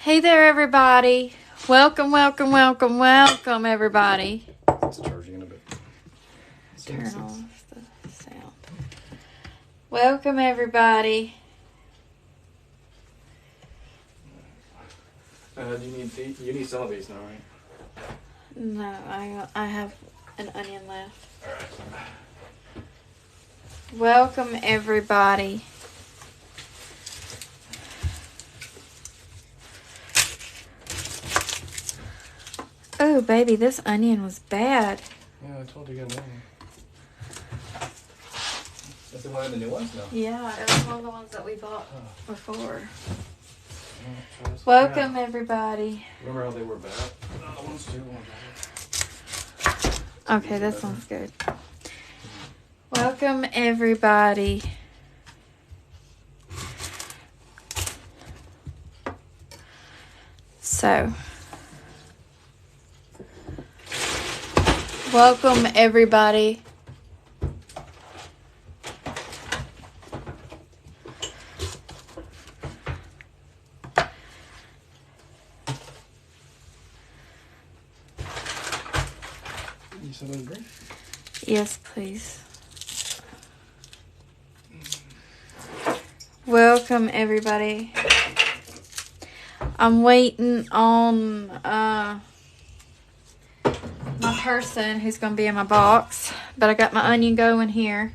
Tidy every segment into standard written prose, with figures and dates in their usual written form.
Hey there, everybody. Welcome, everybody. It's charging in a bit. Turn off the sound. Welcome, everybody. You need some of these now, right? No, I have an onion left. All right. Welcome, everybody. Oh, baby, this onion was bad. Yeah, I told you to get an onion. Is it one of the new ones? No. Yeah, it was one of the ones that we bought before. Welcome, everybody. Remember how they were bad? No, the ones too. Okay, this one's good. Welcome, everybody. So, welcome, everybody. You said a drink? Yes, please. Welcome, everybody. I'm waiting on my person who's going to be in my box, but I got my onion going here.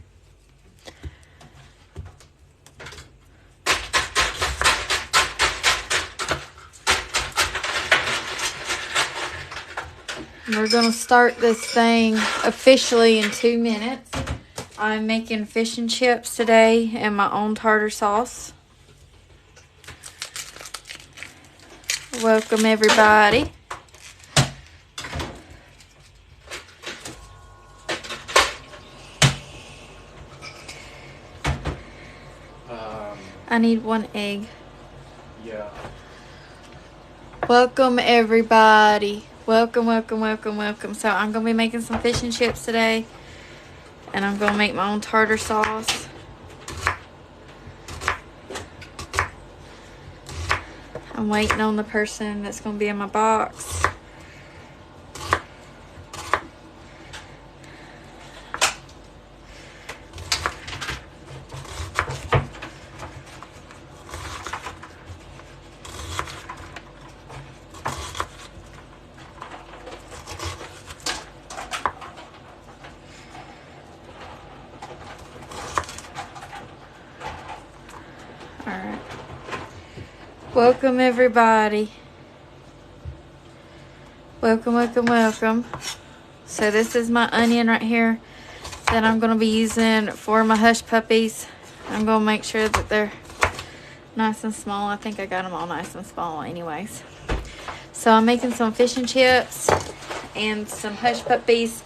We're going to start this thing officially in 2 minutes. I'm making fish and chips today and my own tartar sauce. Welcome, everybody. I need 1 egg. Yeah. Welcome, everybody. Welcome. So I'm going to be making some fish and chips today. And I'm going to make my own tartar sauce. I'm waiting on the person that's going to be in my box. Alright. Welcome, everybody. Welcome. So this is my onion right here that I'm going to be using for my hush puppies. I'm going to make sure that they're nice and small. I think I got them all nice and small anyways. So I'm making some fish and chips and some hush puppies.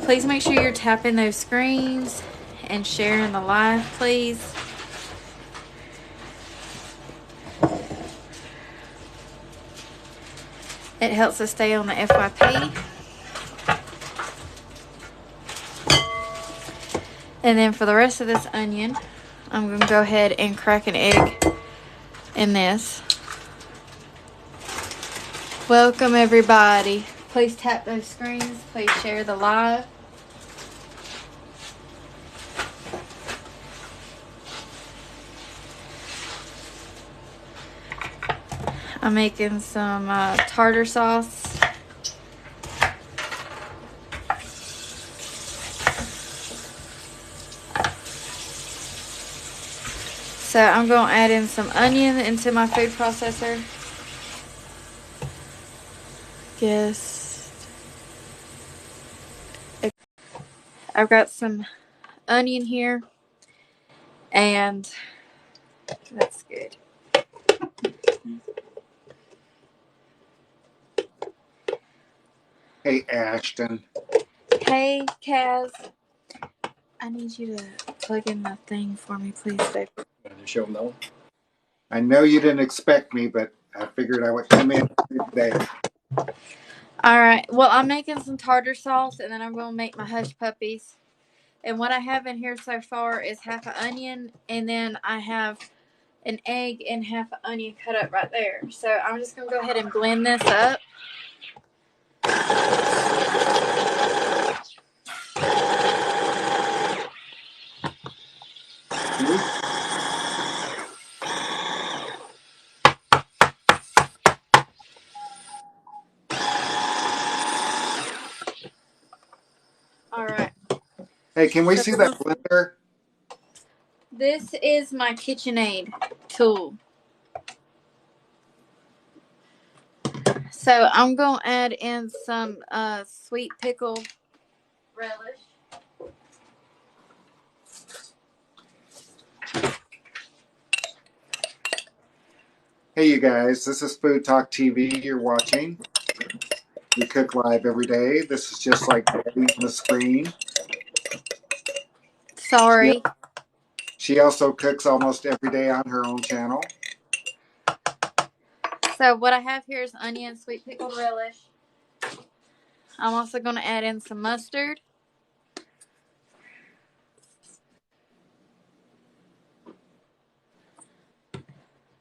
Please make sure you're tapping those screens and sharing the live, please. It helps us stay on the FYP. And then for the rest of this onion, I'm going to go ahead and crack an egg in this. Welcome, everybody. Please tap those screens. Please share the live. I'm making some tartar sauce. So I'm going to add in some onion into my food processor. I've got some onion here, and that's good. Hey, Ashton. Hey, Kaz. I need you to plug in the thing for me, please, babe. You show them that one? I know you didn't expect me, but I figured I would come in today. All right. Well, I'm making some tartar sauce, and then I'm going to make my hush puppies. And what I have in here so far is half an onion, and then I have an egg and half an onion cut up right there. So I'm just going to go ahead and blend this up. All right. Hey, can we see that blender? This is my KitchenAid tool. So I'm going to add in some sweet pickle relish. Hey, you guys, this is Food Talk TV you're watching. We cook live every day. This is just like Betty on the screen. Sorry. She also cooks almost every day on her own channel. So what I have here is onion, sweet pickled relish. I'm also going to add in some mustard.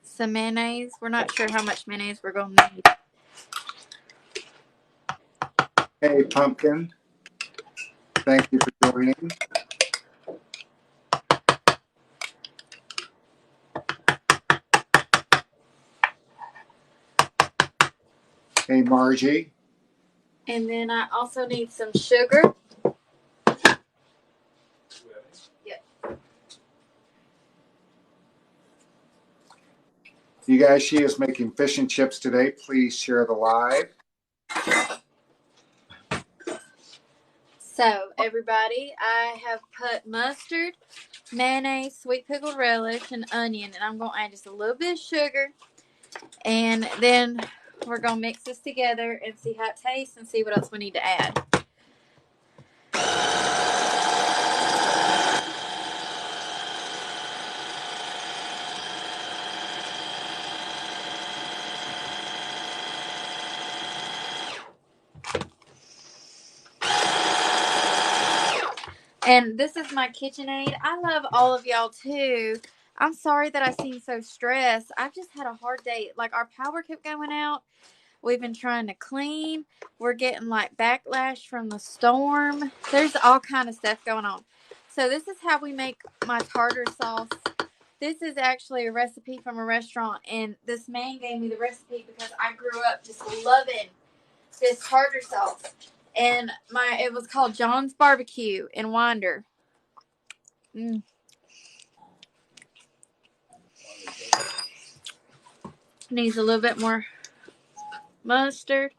Some mayonnaise. We're not sure how much mayonnaise we're going to need. Hey, Pumpkin. Thank you for joining. Hey, Margie. And then I also need some sugar. Yep. You guys, she is making fish and chips today. Please share the live. So, everybody, I have put mustard, mayonnaise, sweet pickled relish, and onion. And I'm going to add just a little bit of sugar. And then we're going to mix this together and see how it tastes and see what else we need to add. And this is my KitchenAid. I love all of y'all too. I'm sorry that I seem so stressed. I've just had a hard day. Like, our power kept going out. We've been trying to clean. We're getting like backlash from the storm. There's all kind of stuff going on. So this is how we make my tartar sauce. This is actually a recipe from a restaurant, and this man gave me the recipe because I grew up just loving this tartar sauce. And it was called John's Barbecue in Winder. Needs a little bit more mustard.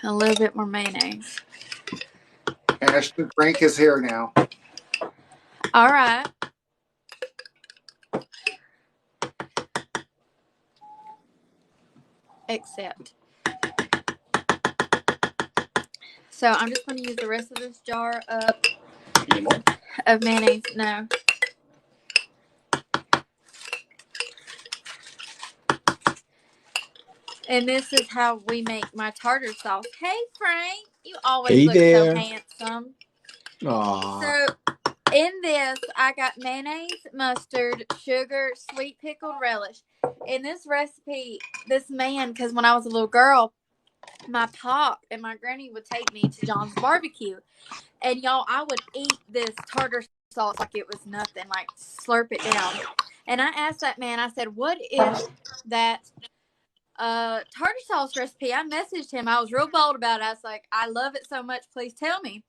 A little bit more mayonnaise. Ashton, Frank is here now. All right. Except. So I'm just going to use the rest of this jar up of mayonnaise. No. And this is how we make my tartar sauce. Hey, Frank. You always look so handsome. Aww. So in this, I got mayonnaise, mustard, sugar, sweet pickled relish. In this recipe, this man, because when I was a little girl, my pop and my granny would take me to John's Barbecue. And y'all, I would eat this tartar sauce like it was nothing, like slurp it down. And I asked that man, I said, what is that tartar sauce recipe? I messaged him. I was real bold about it. I was like, I love it so much. Please tell me.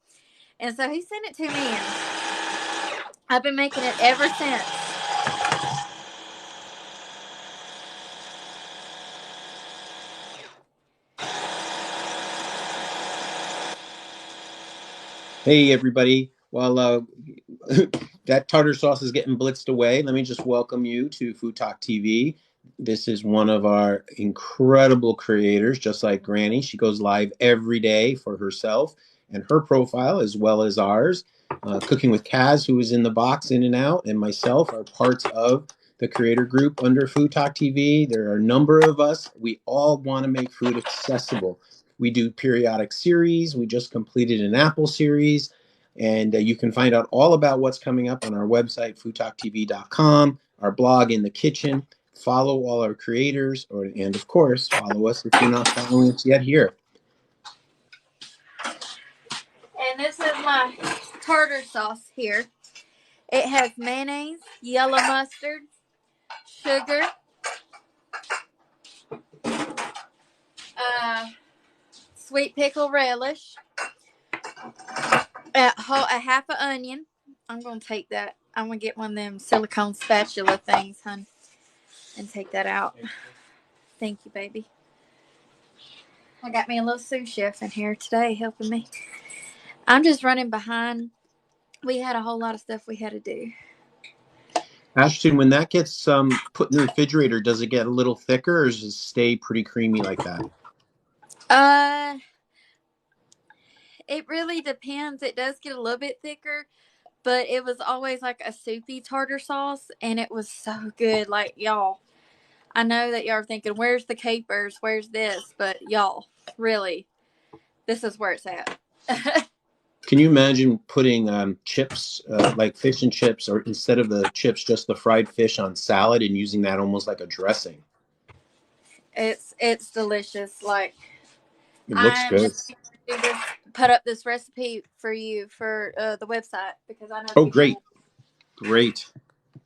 And so he sent it to me, and I've been making it ever since. Hey, everybody. While that tartar sauce is getting blitzed away, let me just welcome you to Food Talk TV. This is one of our incredible creators, just like Granny. She goes live every day for herself and her profile, as well as ours. Cooking with Kaz, who is in the box in and out, and myself are parts of the creator group under Food Talk TV. There are a number of us. We all want to make food accessible. We do periodic series. We just completed an Apple series. And you can find out all about what's coming up on our website, foodtalktv.com, our blog In the Kitchen. Follow all our creators, and of course, follow us if you're not following us yet here. And this is my tartar sauce here. It has mayonnaise, yellow mustard, sugar, sweet pickle relish, a half an onion. I'm going to take that. I'm going to get one of them silicone spatula things, hun, and take that out. Thank you, baby. I got me a little sous chef in here today helping me. I'm just running behind. We had a whole lot of stuff we had to do. Ashton, when that gets put in the refrigerator, does it get a little thicker, or does it stay pretty creamy like that? It really depends. It does get a little bit thicker, but it was always like a soupy tartar sauce, and it was so good. Like, y'all, I know that y'all are thinking, where's the capers? Where's this? But y'all, really, this is where it's at. Can you imagine putting chips, like fish and chips, or instead of the chips, just the fried fish on salad and using that almost like a dressing? It's delicious. Like, It looks I'm good. just going to put up this recipe for you for the website, because I know Oh, people. Great.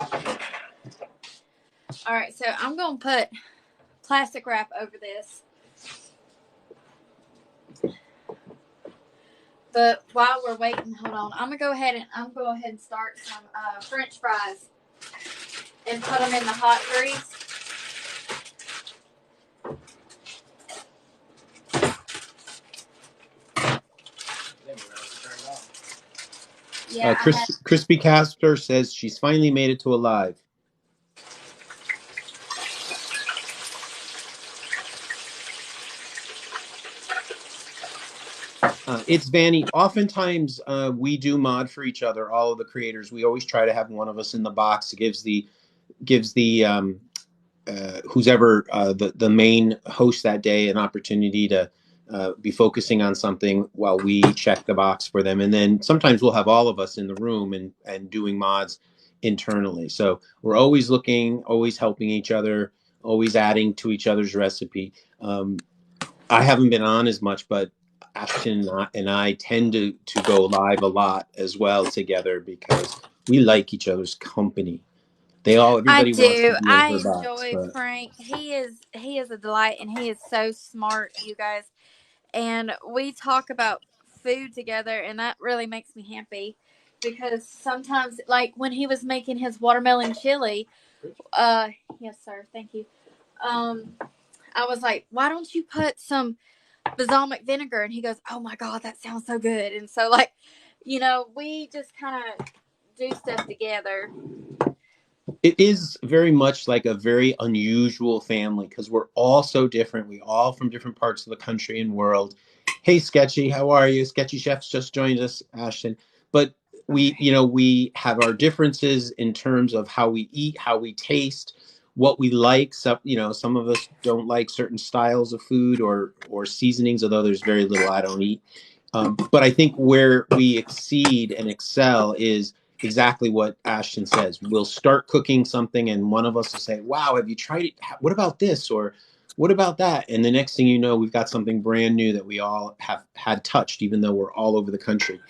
All right, so I'm going to put plastic wrap over this. But while we're waiting, hold on. I'm gonna go ahead and start some French fries and put them in the hot grease. Yeah, Crispy Casper says she's finally made it to alive. It's Vanny. Oftentimes, we do mod for each other. All of the creators, we always try to have one of us in the box. It gives the who's ever the main host that day an opportunity to be focusing on something while we check the box for them. And then sometimes we'll have all of us in the room and doing mods internally. So we're always looking, always helping each other, always adding to each other's recipe. I haven't been on as much, but Ashton and I tend to go live a lot as well together because we like each other's company. Everybody wants to be in I her box, enjoy but Frank. He is a delight, and he is so smart, you guys. And we talk about food together, and that really makes me happy, because sometimes, like when he was making his watermelon chili, yes, sir, thank you. I was like, why don't you put some balsamic vinegar? And he goes, oh my God, that sounds so good. And so, like, we just kind of do stuff together. it is very much like a very unusual family because we're all so different. We all from different parts of the country and world. Hey, Sketchy, how are you? Sketchy Chef's just joined us, Ashton. But we have our differences in terms of how we eat, how we taste, what we like. So, some of us don't like certain styles of food or seasonings, although there's very little I don't eat. But I think where we exceed and excel is exactly what Ashton says. We'll start cooking something and one of us will say, wow, have you tried it? What about this? Or what about that? And the next thing you know, we've got something brand new that we all have had touched, even though we're all over the country.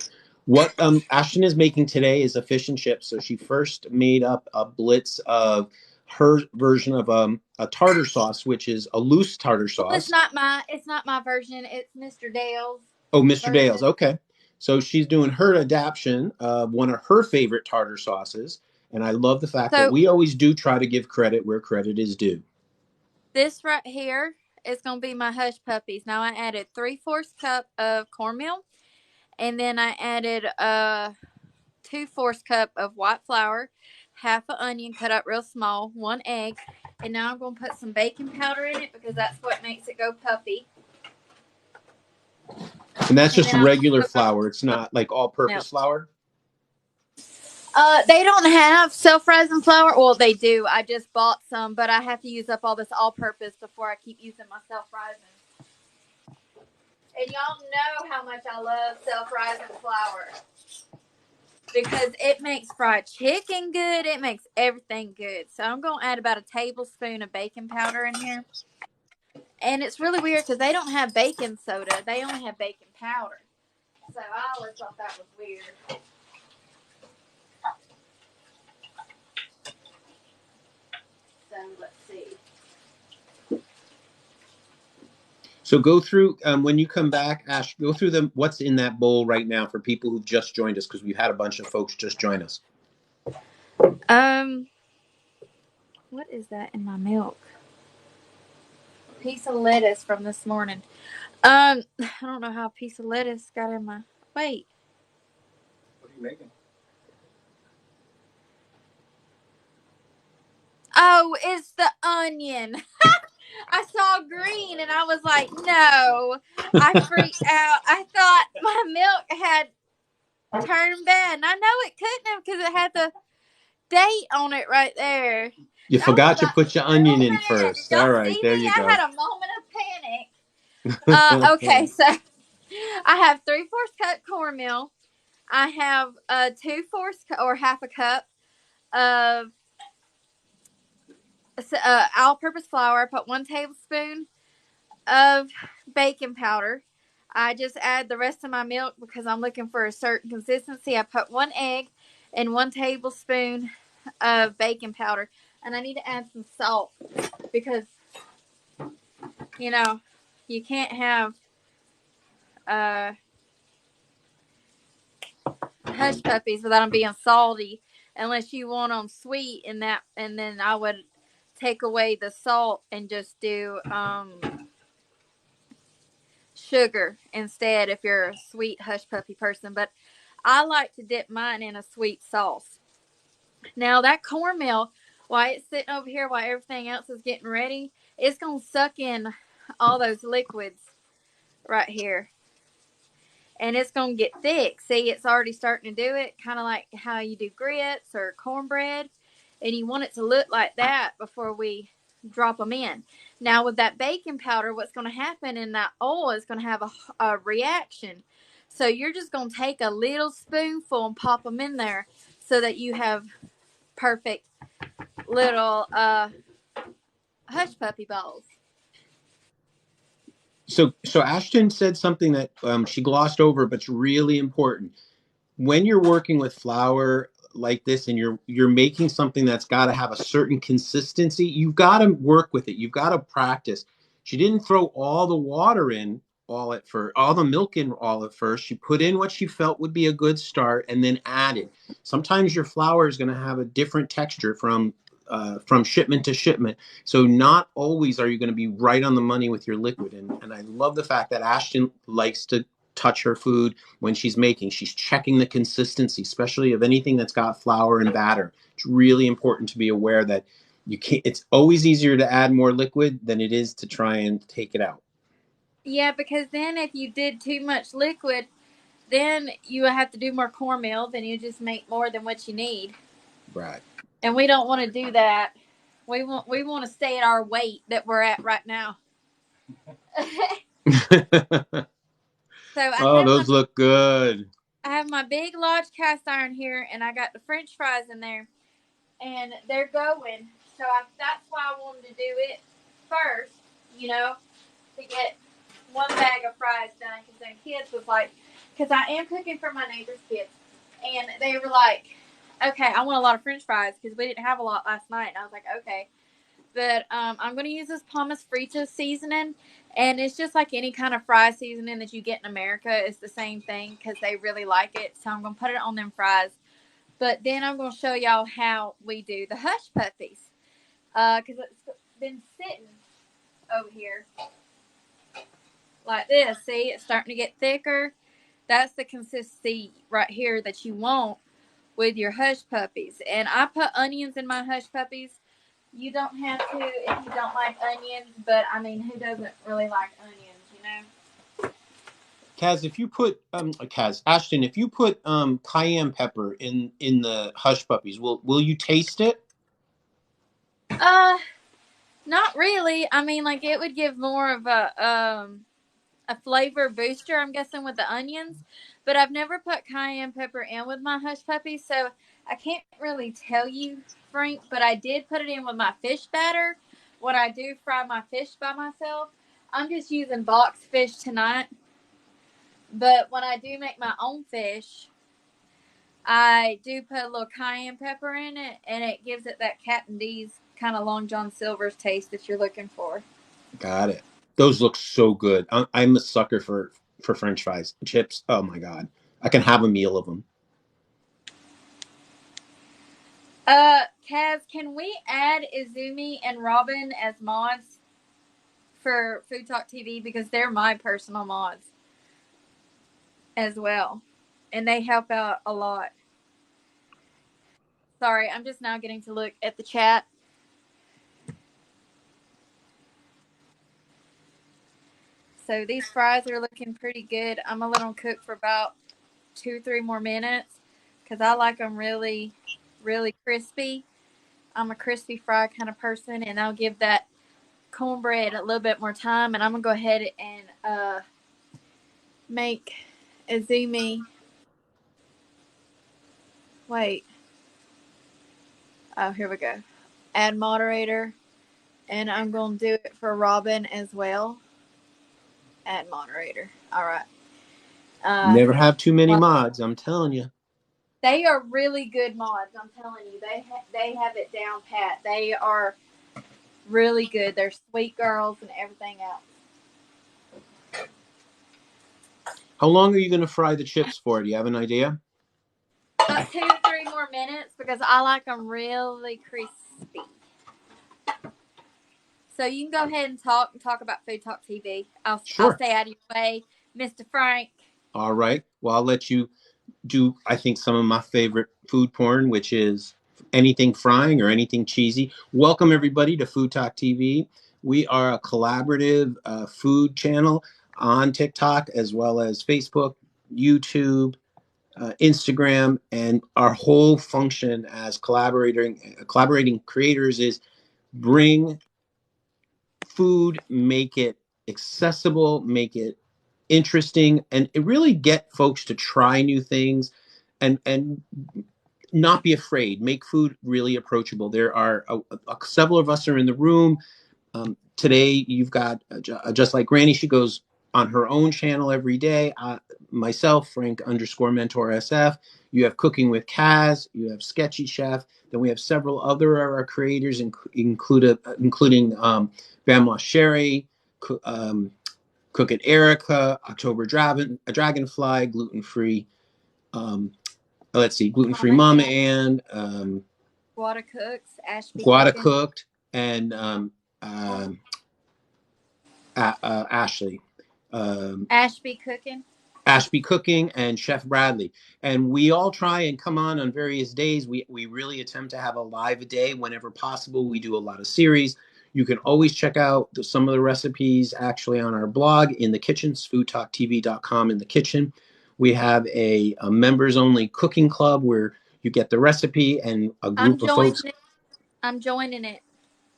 What Ashton is making today is a fish and chips. So she first made up a blitz of her version of a tartar sauce, which is a loose tartar sauce. Well, it's not my version. It's Mr. Dale's. Oh, Mr. version. Dale's. Okay. So she's doing her adaptation of one of her favorite tartar sauces. And I love the fact that we always do try to give credit where credit is due. This right here is going to be my hush puppies. Now I added 3/4 cup of cornmeal, and then I added 2/4 cup of white flour, half an onion cut up real small, 1 egg, and now I'm going to put some baking powder in it because that's what makes it go puppy. And that's just regular flour. It's not like all-purpose flour? They don't have self-rising flour. Well, they do. I just bought some, but I have to use up all this all-purpose before I keep using my self-rising. And y'all know how much I love self-rising flour. because it makes fried chicken good. It makes everything good. So I'm going to add about a tablespoon of baking powder in here. And it's really weird because they don't have baking soda. They only have baking powder. So I always thought that was weird. So let's see. So go through, when you come back, Ash, go through what's in that bowl right now for people who've just joined us, because we've had a bunch of folks just join us. What is that in my milk? A piece of lettuce from this morning. I don't know how a piece of lettuce got in my... Wait. What are you making? Oh, it's the onion. I saw green and I was like, no. I freaked out. I thought my milk had turned bad. And I know it couldn't have because it had the date on it right there. You I was forgot to about put your to onion throw in that. Did first. All y'all right, see there me? you I go. had a moment of panic. Okay, so I have 3/4 cup cornmeal. I have 2/4 or half a cup of all-purpose flour. I put 1 tablespoon of baking powder. I just add the rest of my milk because I'm looking for a certain consistency. I put 1 egg and 1 tablespoon of baking powder. And I need to add some salt because, you know, you can't have hush puppies without them being salty unless you want them sweet and that. And then I would take away the salt and just do sugar instead if you're a sweet hush puppy person. But I like to dip mine in a sweet sauce. Now that cornmeal, while it's sitting over here while everything else is getting ready, it's going to suck in all those liquids right here. And it's going to get thick. See, it's already starting to do it, kind of like how you do grits or cornbread. And you want it to look like that before we drop them in. Now, with that baking powder, what's going to happen in that oil is going to have a reaction. So you're just going to take a little spoonful and pop them in there so that you have perfect little hush puppy balls. So Ashton said something that she glossed over, but it's really important. When you're working with flour like this and you're making something that's got to have a certain consistency, you've got to work with it. You've got to practice. She didn't throw all the water in all the milk in all at first. She put in what she felt would be a good start and then added. Sometimes your flour is going to have a different texture from shipment to shipment. So not always are you going to be right on the money with your liquid. And I love the fact that Ashton likes to touch her food when she's making. She's checking the consistency, especially of anything that's got flour and batter. It's really important to be aware that you can't. It's always easier to add more liquid than it is to try and take it out. Yeah, because then if you did too much liquid, then you have to do more cornmeal. Then you just make more than what you need. Right. And we don't want to do that. We want to stay at our weight that we're at right now. So those look good. I have my big large cast iron here, and I got the French fries in there, and they're going. So that's why I wanted to do it first, to get 1 bag of fries done. Because then kids was like, because I am cooking for my neighbor's kids, and they were like, okay, I want a lot of French fries because we didn't have a lot last night. And I was like, okay. But I'm going to use this Palmas Fritas seasoning. And it's just like any kind of fry seasoning that you get in America. It's the same thing because they really like it. So I'm going to put it on them fries. But then I'm going to show y'all how we do the hush puppies. Because it's been sitting over here like this. See, it's starting to get thicker. That's the consistency right here that you want with your hush puppies. And I put onions in my hush puppies. You don't have to if you don't like onions, but I mean, who doesn't really like onions, Kaz, if you put Ashton, if you put cayenne pepper in the hush puppies, will you taste it? Not really. I mean, like it would give more of a a flavor booster, I'm guessing, with the onions. But I've never put cayenne pepper in with my hush puppies, so I can't really tell you, Frank. But I did put it in with my fish batter. When I do fry my fish by myself, I'm just using boxed fish tonight. But when I do make my own fish, I do put a little cayenne pepper in it, and it gives it that Captain D's kind of Long John Silver's taste that you're looking for. Got it. Those look so good. I'm a sucker for French fries, chips. Oh my god, I can have a meal of them. Kaz, can we add Izumi and Robin as mods for Food Talk TV, because they're my personal mods as well, and they help out a lot. Sorry, I'm just now getting to look at the chat. So these fries are looking pretty good. I'm gonna let them cook for about 2-3 more minutes because I like them really, really crispy. I'm a crispy fry kind of person, and I'll give that cornbread a little bit more time. And I'm gonna go ahead and make Izumi. Wait. Oh, here we go. Add moderator, and I'm gonna do it for Robin as well. Add moderator. All right. Never have too many Well, mods. I'm telling you. they are really good mods. I'm telling you, they have it down pat. They are really good. They're sweet girls and everything else. How long are you going to fry the chips for? Do you have an idea? About 2-3 more minutes because I like them really crispy. So you can go ahead and talk about Food Talk TV. I'll Sure. stay out of your way, Mr. Frank. All right. Well, I'll let you do, I think, some of my favorite food porn, which is anything frying or anything cheesy. Welcome, everybody, to Food Talk TV. We are a collaborative food channel on TikTok as well as Facebook, YouTube, Instagram, and our whole function as collaborating creators is bring food, make it accessible, make it interesting, and it really get folks to try new things and not be afraid. Make food really approachable. There are several of us are in the room. Today, you've got Just Like Granny. She goes on her own channel every day. Myself, Frank _mentor SF. You have Cooking with Kaz. You have Sketchy Chef. Then we have several other of our creators, including Bamla Sherry, Cook It Erica, October Dragonfly, Gluten Free. Let's see, Gluten Free Mama Ann, Guada Cooks, Ashby Guada Cooking. Cooked, and Ashley. Ashby Cooking. Ashby Cooking and Chef Bradley. And we all try and come on various days. We really attempt to have a live day whenever possible. We do a lot of series. You can always check out some of the recipes actually on our blog in the kitchen, foodtalktv.com in the kitchen. We have a members only cooking club where you get the recipe and a group of folks. I'm joining it.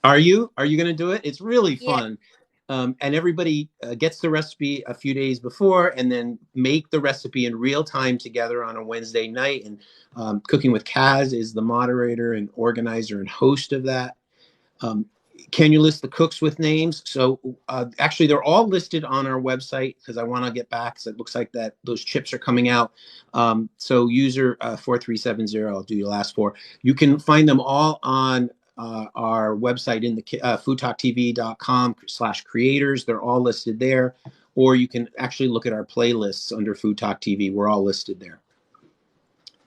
Are you going to do it? It's really fun. Yeah. And everybody gets the recipe a few days before and then make the recipe in real time together on a Wednesday night. And Cooking with Kaz is the moderator and organizer and host of that. Can you list the cooks with names? So actually, they're all listed on our website because I want to get back because it looks like that those chips are coming out. So user 4370, I'll do your last four. You can find them all on our website in the foodtalktv.com/creators. They're all listed there. Or you can actually look at our playlists under Food Talk TV. We're all listed there.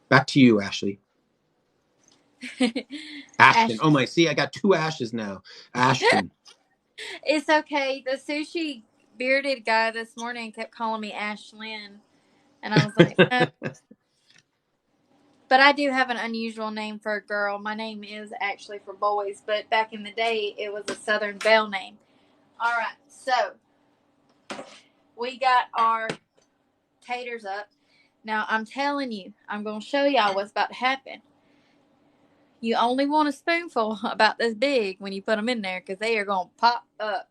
Back to you, Ashley. Ashton. Oh my, see, I got two Ashes now. Ashton. It's okay. The sushi bearded guy this morning kept calling me Ashlyn. And I was like, no. But I do have an unusual name for a girl. My name is actually for boys, but back in the day, it was a Southern Belle name. All right, so we got our taters up. Now, I'm telling you, I'm going to show y'all what's about to happen. You only want a spoonful about this big when you put them in there because they are going to pop up.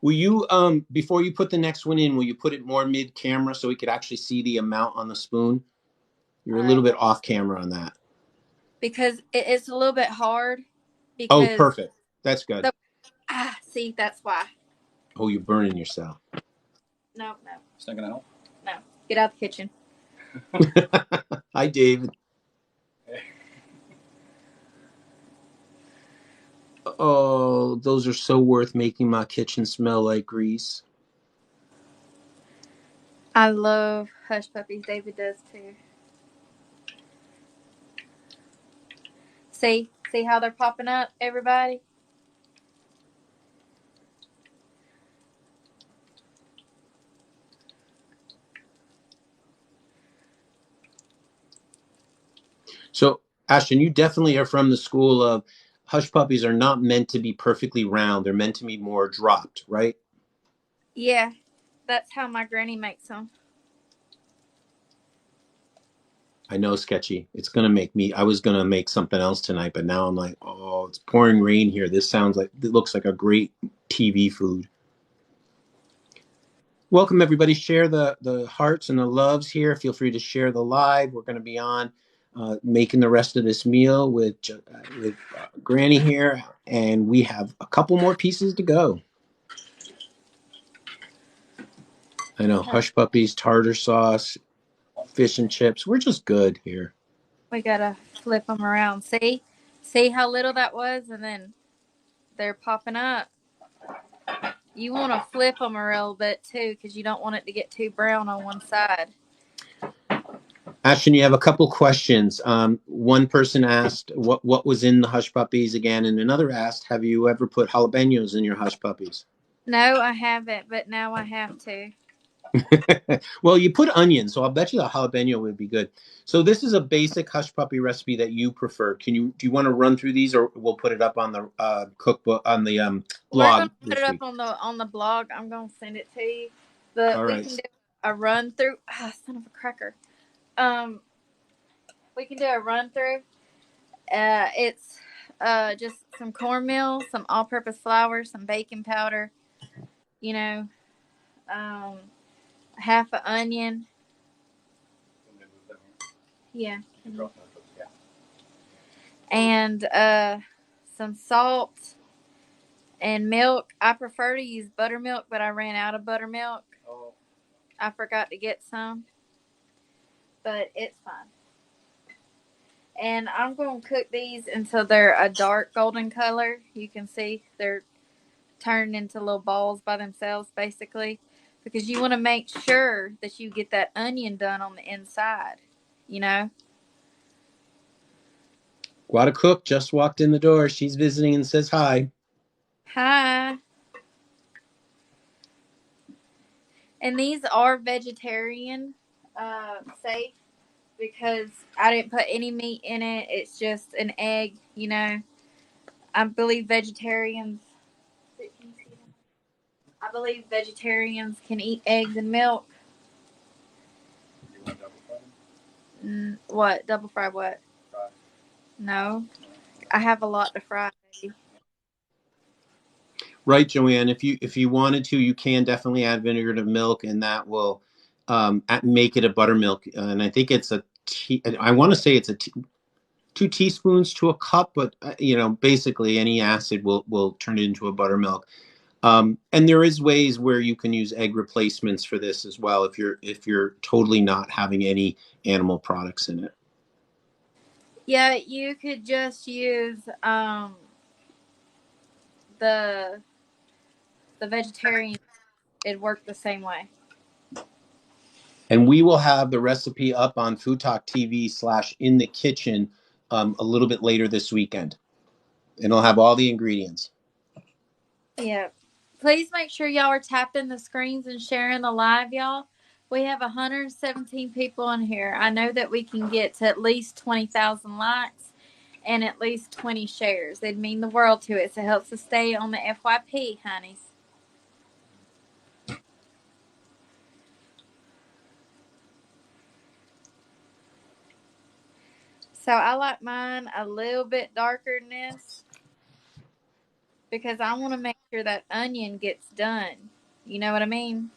Will you, before you put the next one in, will you put it more mid-camera so we could actually see the amount on the spoon? You're a little bit off camera on that. Because it's a little bit hard. Oh, Because perfect. That's good. see, that's why. Oh, you're burning yourself. No. It's not gonna help. No. Get out the kitchen. Hi, David. Oh, those are so worth making my kitchen smell like grease. I love hush puppies. David does too. See how they're popping up, everybody? So, Ashton, you definitely are from the school of hush puppies are not meant to be perfectly round. They're meant to be more dropped, right? Yeah, that's how my granny makes them. I know, sketchy. It's going to make me, I was going to make something else tonight, but now I'm like, oh, it's pouring rain here. This sounds like, it looks like a great TV food. Welcome, everybody. Share the hearts and the loves here. Feel free to share the live. We're going to be on making the rest of this meal with Granny here, and we have a couple more pieces to go. I know, hush puppies, tartar sauce, fish and chips. We're just good here. We gotta flip them around. See how little that was, and then they're popping up. You want to flip them a little bit too, because you don't want it to get too brown on one side. Ashton, you have a couple questions. One person asked what was in the hush puppies again, and another asked, have you ever put jalapenos in your hush puppies? No, I haven't, but now I have to. Well, you put onions, so I'll bet you the jalapeno would be good. So this is a basic hush puppy recipe that you prefer. Do you want to run through these, or we'll put it up on the cookbook on the We're blog gonna put it this up week? on the blog. I'm gonna send it to you. But All we right. can do a run through. Son of a cracker. We can do a run through. It's just some cornmeal, some all-purpose flour, some baking powder. You know, um, half an onion. Yeah. And some salt and milk. I prefer to use buttermilk, but I ran out of buttermilk. Oh. I forgot to get some, but it's fine. And I'm going to cook these until they're a dark golden color. You can see they're turned into little balls by themselves, basically, because you want to make sure that you get that onion done on the inside, you know? Guada Cook just walked in the door. She's visiting and says hi. Hi. And these are vegetarian safe because I didn't put any meat in it. It's just an egg, you know. I believe vegetarians can eat eggs and milk. You want double fry? What? Double fry what? Fry. No. I have a lot to fry. Right, Joanne. If you wanted to, you can definitely add vinegar to milk, and that will make it a buttermilk. And I think it's I want to say it's 2 teaspoons to a cup, but basically any acid will turn it into a buttermilk. And there is ways where you can use egg replacements for this as well if you're totally not having any animal products in it. Yeah, you could just use the vegetarian. It'd work the same way. And we will have the recipe up on Food Talk TV/in the kitchen a little bit later this weekend. And it'll have all the ingredients. Yeah. Please make sure y'all are tapping the screens and sharing the live, y'all. We have 117 people in here. I know that we can get to at least 20,000 likes and at least 20 shares. It'd mean the world to us. It helps us stay on the FYP, honeys. So I like mine a little bit darker than this. because I want to make sure that onion gets done. You know what I mean?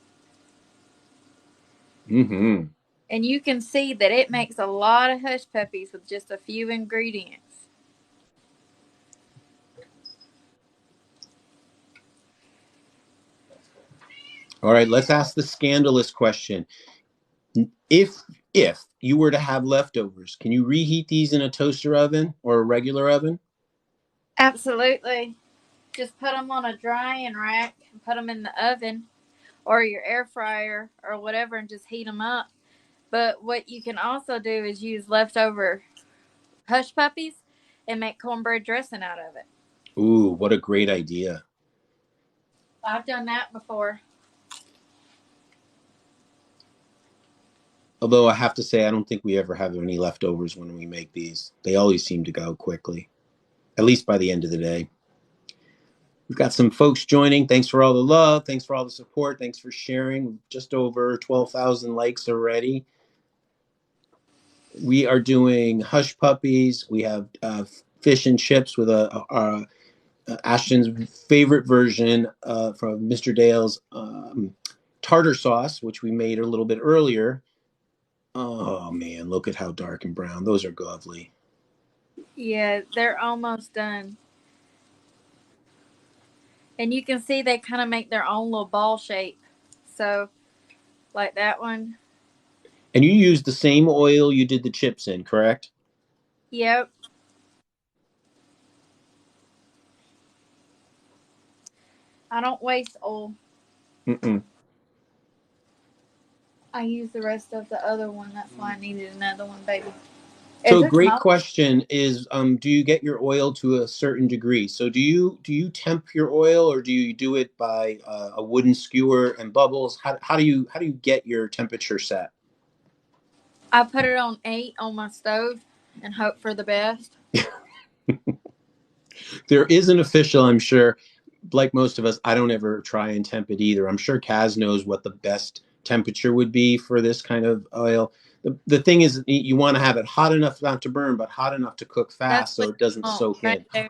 Mm-hmm. And you can see that it makes a lot of hush puppies with just a few ingredients. All right, let's ask the scandalous question. If you were to have leftovers, can you reheat these in a toaster oven or a regular oven? Absolutely. Just put them on a drying rack and put them in the oven or your air fryer or whatever and just heat them up. But what you can also do is use leftover hush puppies and make cornbread dressing out of it. Ooh, what a great idea. I've done that before. Although I have to say, I don't think we ever have any leftovers when we make these. They always seem to go quickly, at least by the end of the day. We've got some folks joining. Thanks for all the love. Thanks for all the support. Thanks for sharing. Just over 12,000 likes already. We are doing hush puppies. We have fish and chips with Ashton's favorite version from Mr. Dale's tartar sauce, which we made a little bit earlier. Oh man, look at how dark and brown. Those are lovely. Yeah, they're almost done. And you can see they kind of make their own little ball shape. So, like that one. And you used the same oil you did the chips in, correct? Yep. I don't waste oil. Mm-mm. I use the rest of the other one. That's why I needed another one, baby. So Is a it great smoke? question is, do you get your oil to a certain degree? So do you temp your oil, or do you do it by a wooden skewer and bubbles? How do you get your temperature set? I put it on 8 on my stove and hope for the best. There is an official, I'm sure. Like most of us, I don't ever try and temp it either. I'm sure Kaz knows what the best temperature would be for this kind of oil. The thing is, you want to have it hot enough not to burn, but hot enough to cook That's fast so what it doesn't you want soak right in. there.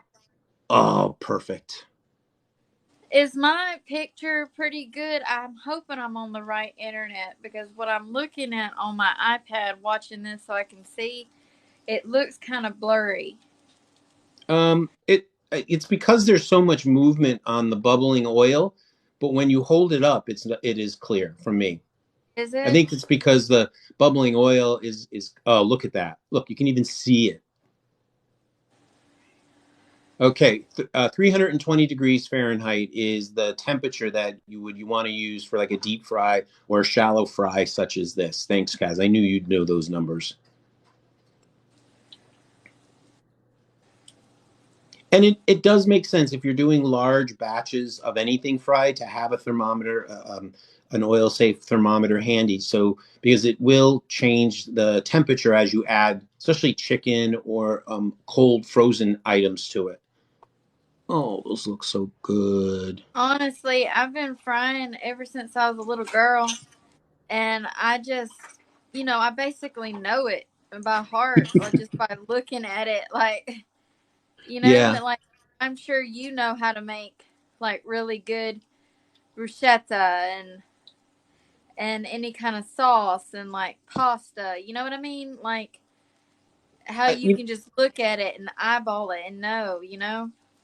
Oh, perfect. Is my picture pretty good? I'm hoping I'm on the right internet because what I'm looking at on my iPad watching this so I can see, it looks kind of blurry. It's because there's so much movement on the bubbling oil, but when you hold it up, it is clear for me. Is I it? think it's because the bubbling oil is. Oh, look at that! Look, you can even see it. Okay, 320 degrees Fahrenheit is the temperature that you want to use for like a deep fry or a shallow fry such as this. Thanks, guys. I knew you'd know those numbers. And it does make sense if you're doing large batches of anything fried to have a thermometer, an oil safe thermometer handy. So, because it will change the temperature as you add, especially chicken or cold frozen items to it. Oh, those look so good. Honestly, I've been frying ever since I was a little girl, and I just, I basically know it by heart or just by looking at it. Like, Yeah. like I'm sure you know how to make like really good bruschetta and any kind of sauce and like pasta. You know what I mean? Like how I, you can just look at it and eyeball it and know.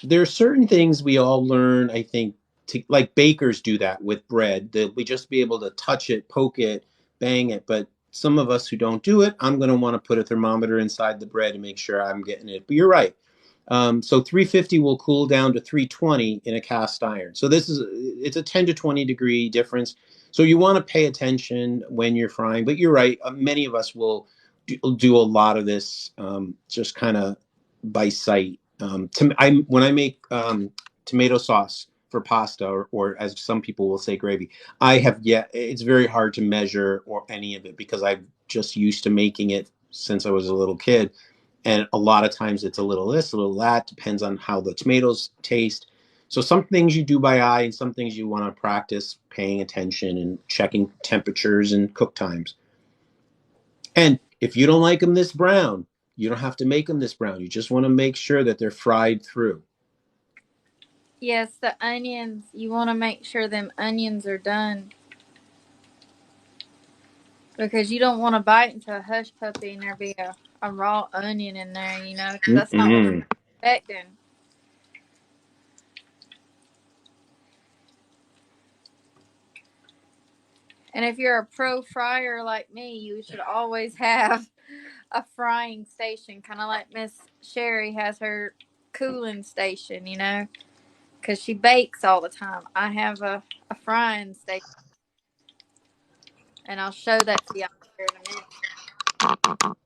there are certain things we all learn, I think, like bakers do that with bread. That we just be able to touch it, poke it, bang it. But some of us who don't do it, I'm going to want to put a thermometer inside the bread and make sure I'm getting it. But you're right. So 350 will cool down to 320 in a cast iron. So it's a 10 to 20 degree difference. So you want to pay attention when you're frying. But you're right. Many of us will do a lot of this just kind of by sight. When I make tomato sauce for pasta, or as some people will say, gravy, I have yet. It's very hard to measure or any of it because I'm just used to making it since I was a little kid, and a lot of times it's a little this, a little that, depends on how the tomatoes taste. So some things you do by eye, and some things you want to practice paying attention and checking temperatures and cook times. And if you don't like them this brown, you don't have to make them this brown. You just want to make sure that they're fried through. Yes, the onions, you want to make sure them onions are done. Because you don't want to bite into a hush puppy and there be a raw onion in there, you know, because that's not what Mm-mm. they're expecting. And if you're a pro fryer like me, you should always have a frying station, kind of like Miss Sherry has her cooling station, you know, because she bakes all the time. I have a frying station, and I'll show that to y'all here in a minute.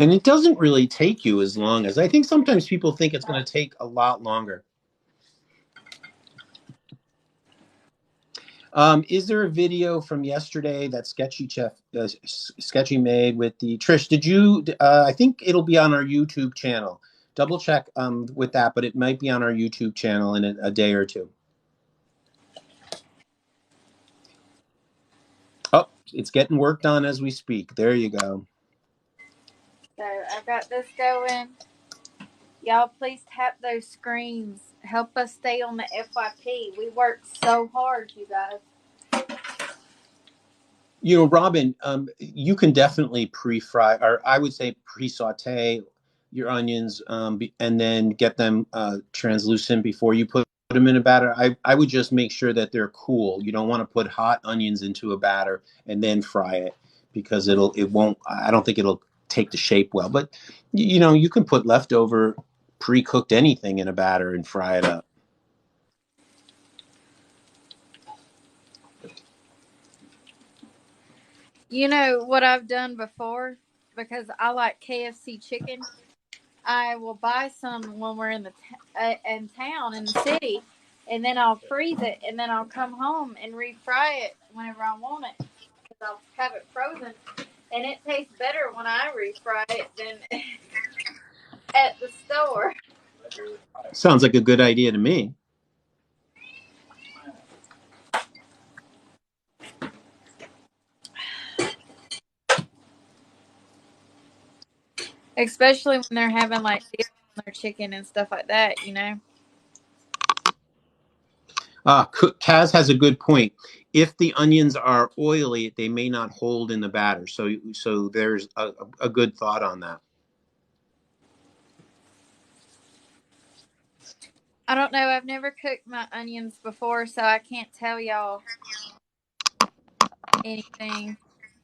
And it doesn't really take you as long as I think sometimes people think it's going to take a lot longer. Is there a video from yesterday that Sketchy made with the Trish? Did you? I think it'll be on our YouTube channel. Double check with that, but it might be on our YouTube channel in a day or two. Oh, it's getting worked on as we speak. There you go. So I've got this going. Y'all, please tap those screens. Help us stay on the FYP. We work so hard, you guys. You know, Robin, you can definitely pre-fry, or I would say pre-saute your onions, and then get them translucent before you put them in a batter. I would just make sure that they're cool. You don't want to put hot onions into a batter and then fry it because it won't. I don't think it'll take the shape well. But you know, you can put leftover pre-cooked anything in a batter and fry it up. You know what I've done before? Because I like KFC chicken. I will buy some when we're in in town in the city, and then I'll freeze it, and then I'll come home and refry it whenever I want it. Because I'll have it frozen, and it tastes better when I refry it than at the store. Sounds like a good idea to me. Especially when they're having like dip on their chicken and stuff like that, you know. Kaz has a good point. If the onions are oily, they may not hold in the batter. So there's a good thought on that. I don't know. I've never cooked my onions before, so I can't tell y'all anything.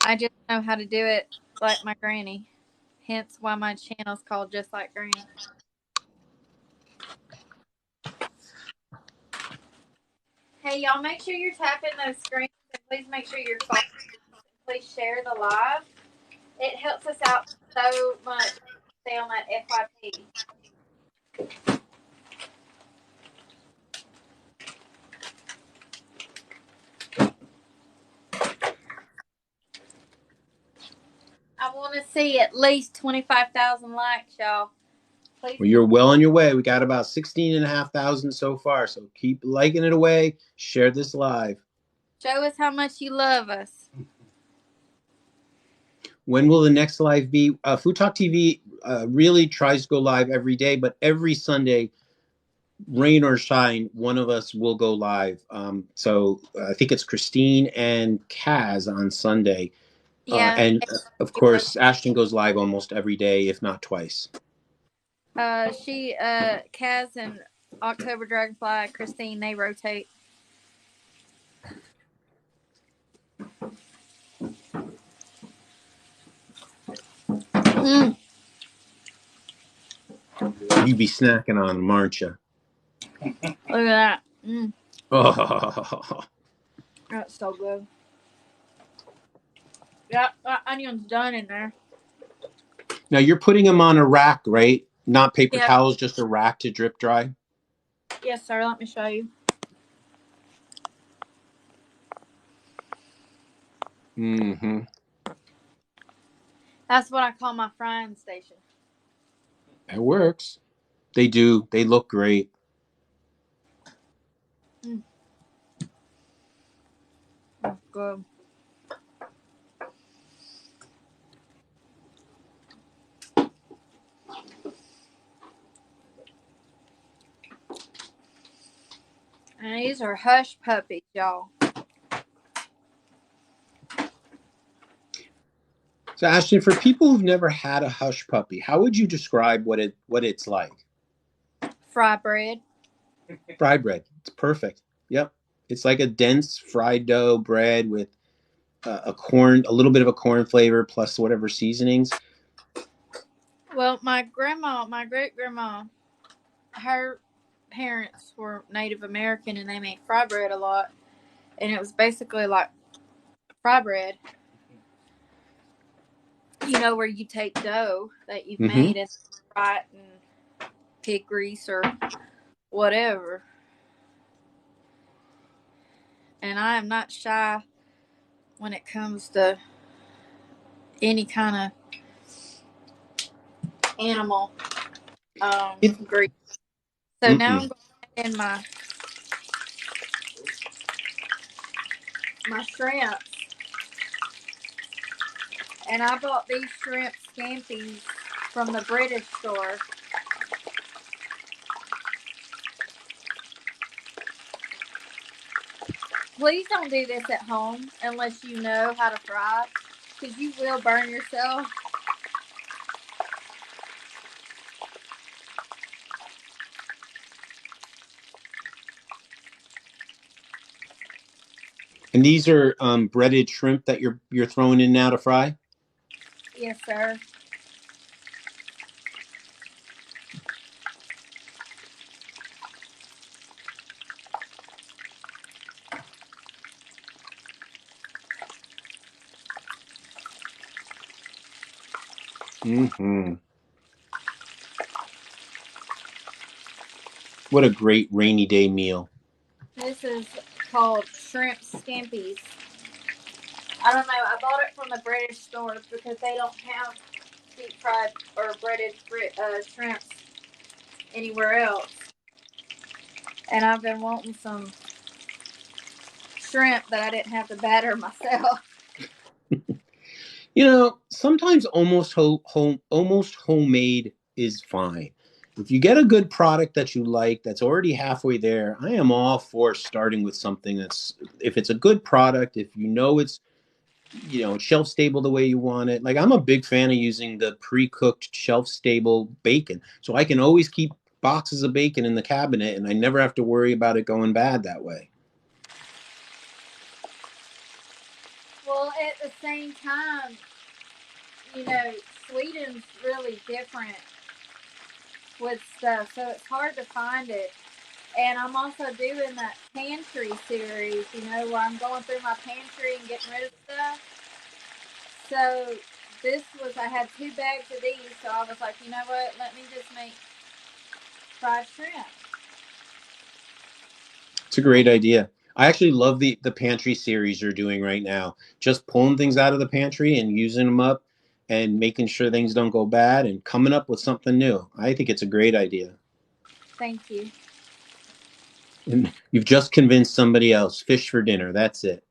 I just know how to do it like my granny. Hence why my channel's called Just Like Granny. Hey, y'all, make sure you're tapping those screens and please make sure you're following. Please share the live. It helps us out so much to stay on that FYP. I want to see at least 25,000 likes, y'all. Please. Well, you're well on your way. We got about 16,500 so far. So keep liking it away. Share this live. Show us how much you love us. When will the next live be? Food Talk TV really tries to go live every day, but every Sunday, rain or shine, one of us will go live. So I think it's Christine and Kaz on Sunday. Yeah. And of course, Ashton goes live almost every day, if not twice. Kaz and October Dragonfly, Christine, they rotate. Mm. You be snacking on them, aren't you? Look at that. Mm. Oh. That's so good. Yeah, that onion's done in there. Now you're putting them on a rack, right? Not paper Yeah. towels, just a rack to drip dry. Yes, sir. Let me show you. Mm-hmm. That's what I call my frying station. It works. They do. They look great. Mm. That's good. And these are hush puppies, y'all. So, Ashton, for people who've never had a hush puppy, how would you describe what it's like? Fry bread. Fried bread. It's perfect. Yep. It's like a dense fried dough bread with a little bit of a corn flavor plus whatever seasonings. Well, my great grandma, her parents were Native American and they made fry bread a lot. And it was basically like fry bread. You know, where you take dough that you've made and fry it in pig grease or whatever. And I am not shy when it comes to any kind of animal grease. So now I'm going to add in my shrimps. And I bought these shrimp scampies from the British store. Please don't do this at home unless you know how to fry it, because you will burn yourself. And these are breaded shrimp that you're throwing in now to fry? Yes, sir. Mm-hmm. What a great rainy day meal. This is called shrimp scampies. I don't know. I bought it from the British store because they don't have deep fried or breaded shrimps anywhere else. And I've been wanting some shrimp that I didn't have to batter myself. You know, sometimes almost homemade is fine. If you get a good product that you like that's already halfway there, I am all for starting with something if it's a good product, if you know it's shelf stable the way you want it. Like I'm a big fan of using the pre-cooked shelf stable bacon. So I can always keep boxes of bacon in the cabinet and I never have to worry about it going bad that way. Well, at the same time, Sweden's really different with stuff, so it's hard to find it. And I'm also doing that pantry series, where I'm going through my pantry and getting rid of stuff. So I had 2 bags of these, so I was like, you know what, let me just make fried shrimp. It's a great idea. I actually love the pantry series you're doing right now. Just pulling things out of the pantry and using them up and making sure things don't go bad and coming up with something new. I think it's a great idea. Thank you. And you've just convinced somebody else. Fish for dinner. That's it.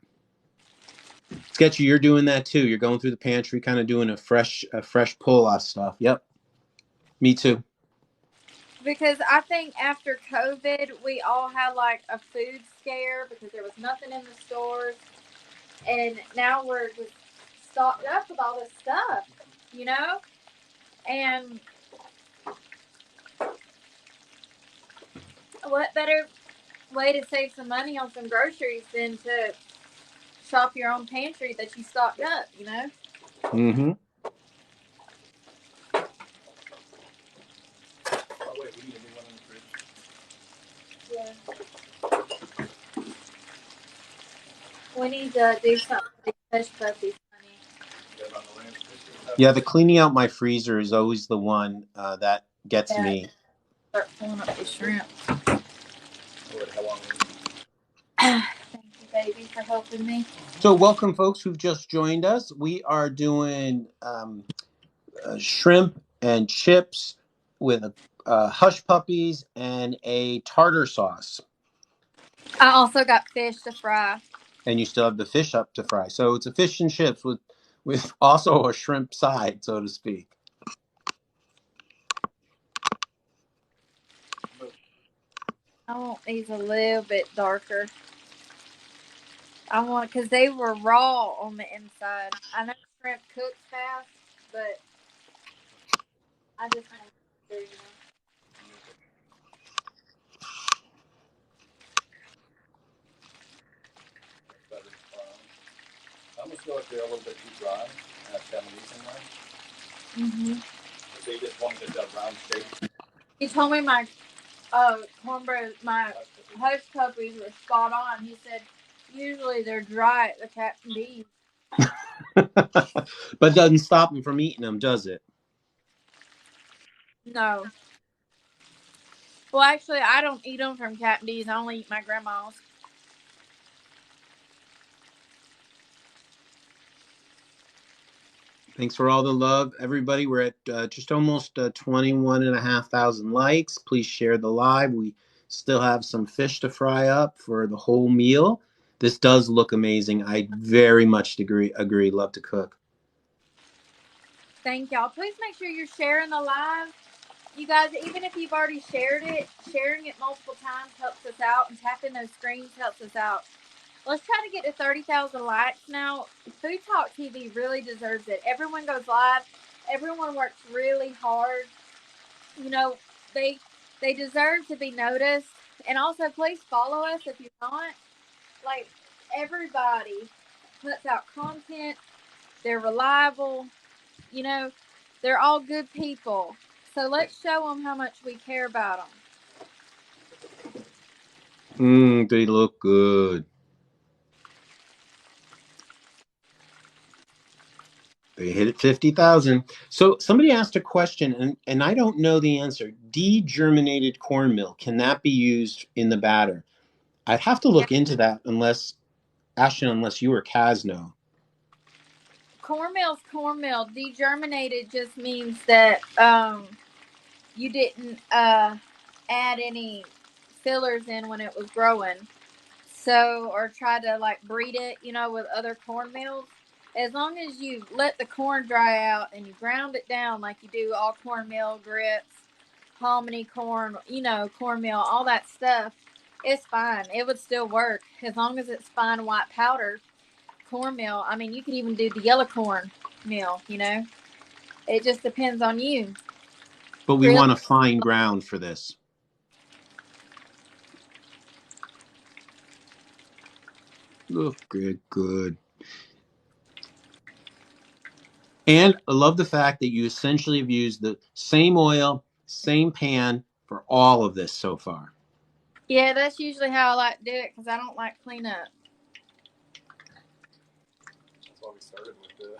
Sketchy, you're doing that too. You're going through the pantry, kind of doing a fresh pull off stuff. Yep. Me too. Because I think after COVID, we all had like a food scare because there was nothing in the stores. And now we're just stocked up with all this stuff, And what better way to save some money on some groceries than to shop your own pantry that you stocked up, Mm-hmm. Oh, wait, we need a new one in the fridge. Yeah. We need to do something with these hush puppies, honey. Yeah, the cleaning out my freezer is always the one that gets me. Start pulling up the shrimp. How long Thank you, baby, for helping me. So welcome, folks who've just joined us. We are doing shrimp and chips with hush puppies and a tartar sauce. I also got fish to fry. And you still have the fish up to fry. So it's a fish and chips with also a shrimp side, so to speak. I want these a little bit darker. I want, because they were raw on the inside. I know shrimp cooks fast, but I just want to, It's better. I almost feel like they're a little bit too dry. That's kind of reason why. Mm-hmm. So you just want it that round shape. He told me my cornbread, my hush puppies were spot on. He said usually they're dry at the Captain D's. But doesn't stop them from eating them, does it? No. Well, actually, I don't eat them from Captain D's. I only eat my grandma's. Thanks for all the love, everybody. We're at just almost 21,500 likes. Please share the live. We still have some fish to fry up for the whole meal. This does look amazing. I very much agree. Love to cook. Thank y'all. Please make sure you're sharing the live. You guys, even if you've already shared it, sharing it multiple times helps us out, and tapping those screens helps us out. Let's try to get to 30,000 likes now. Food Talk TV really deserves it. Everyone goes live. Everyone works really hard. You know, they they deserve to be noticed. And also, please follow us if you want. Like, everybody puts out content. They're reliable. You know, they're all good people. So let's show them how much we care about them. They look good. They hit it 50,000. So somebody asked a question, and I don't know the answer. Degerminated cornmeal, can that be used in the batter? I'd have to Yeah. look into that Ashton, unless you or Kaz know. Cornmeal's cornmeal. Degerminated just means that you didn't add any fillers in when it was growing. So, or try to like breed it, with other cornmeals. As long as you let the corn dry out and you ground it down like you do all cornmeal, grits, hominy corn, cornmeal, all that stuff, it's fine. It would still work as long as it's fine white powder cornmeal. I mean, you could even do the yellow corn meal. It just depends on you. But we Really? want a fine ground for this. Look good. And I love the fact that you essentially have used the same oil, same pan for all of this so far. Yeah, that's usually how I like to do it because I don't like cleanup. That's why we started with the.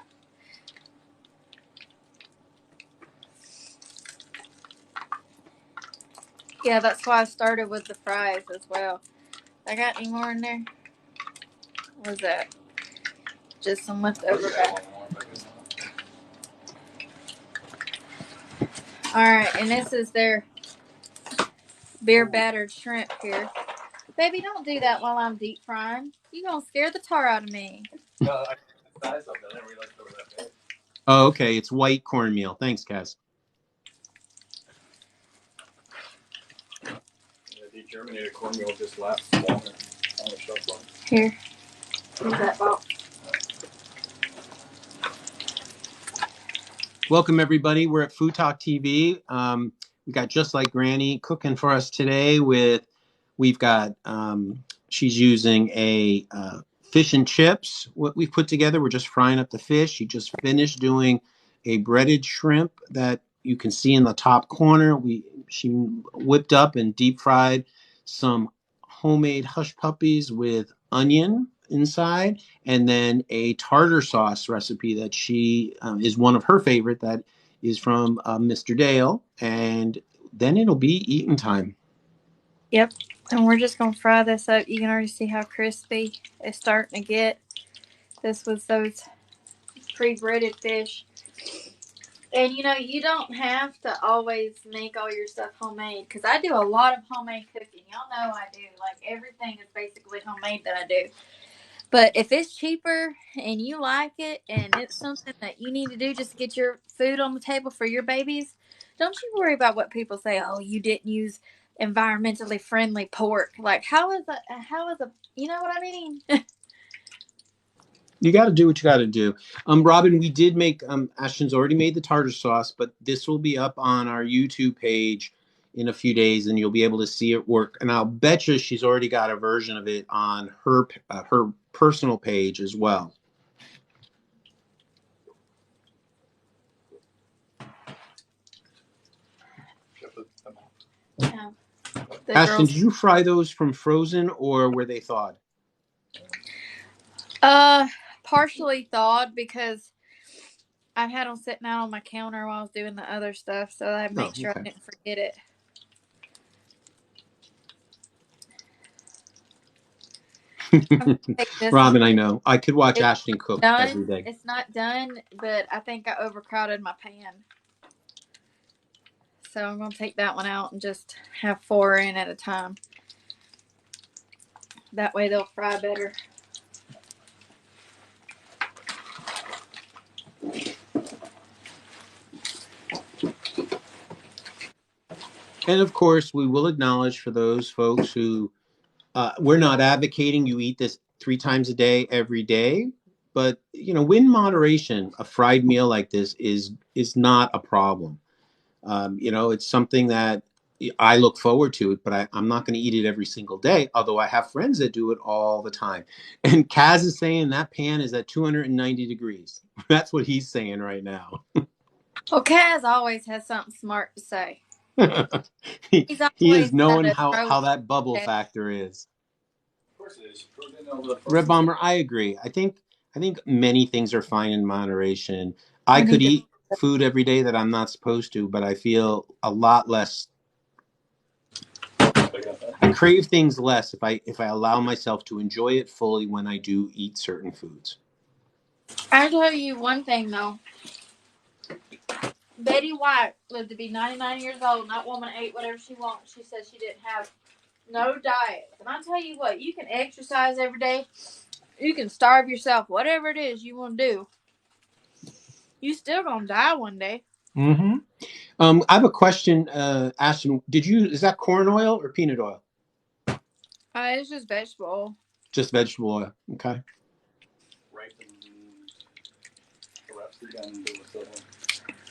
Yeah, that's why I started with the fries as well. I got any more in there? What was that? Just some leftover back. Alright, and this is their beer battered shrimp here. Baby, don't do that while I'm deep frying. You're going to scare the tar out of me. No, I the size of it. I didn't realize they were that big. Oh, okay. It's white cornmeal. Thanks, Kaz. Yeah, degerminated cornmeal just lasts longer on the shelf life. Here. Here's that box. Welcome, everybody. We're at Food Talk TV. We got Just Like Granny cooking for us today we've got, she's using a fish and chips. What we've put together, we're just frying up the fish. She just finished doing a breaded shrimp that you can see in the top corner. She whipped up and deep fried some homemade hush puppies with onion inside, and then a tartar sauce recipe that she is one of her favorite, that is from Mr. Dale, and then it'll be eating time. Yep. And we're just going to fry this up. You can already see how crispy it's starting to get. This was those pre-breaded fish. And you don't have to always make all your stuff homemade, because I do a lot of homemade cooking. Y'all know I do. Like, everything is basically homemade that I do. But if it's cheaper and you like it and it's something that you need to do just to get your food on the table for your babies, don't you worry about what people say. Oh, you didn't use environmentally friendly pork. Like, how is a, you know what I mean? You got to do what you got to do. Robin, we did make, Ashton's already made the tartar sauce, but this will be up on our YouTube page in a few days, and you'll be able to see it work. And I'll bet you she's already got a version of it on her personal page as well. Yeah. Ashton, did you fry those from frozen or were they thawed? Partially thawed because I had them sitting out on my counter while I was doing the other stuff, so I'd make sure I didn't forget it. Robin, I know. I could watch Ashton cook every day. It's not done, but I think I overcrowded my pan. So I'm going to take that one out and just have 4 in at a time. That way they'll fry better. And of course, we will acknowledge for those folks who we're not advocating you eat this 3 times a day, every day. But, you know, in moderation, a fried meal like this is not a problem. You know, it's something that I look forward to it, but I'm not going to eat it every single day, although I have friends that do it all the time. And Kaz is saying that pan is at 290 degrees. That's what he's saying right now. Well, Kaz always has something smart to say. he is knowing how that bubble factor is. Of course it is. Red Bomber, I agree. I think many things are fine in moderation. I could eat food every day that I'm not supposed to, but I feel a lot less. I crave things less if I allow myself to enjoy it fully when I do eat certain foods. I'll tell you one thing though. Betty White lived to be 99 years old, and that woman ate whatever she wanted. She said she didn't have no diet. And I tell you what, you can exercise every day. You can starve yourself, whatever it is you want to do. You still gonna die one day. Mm-hmm. I have a question, Ashton. Is that corn oil or peanut oil? It's just vegetable oil. Just vegetable oil. Okay.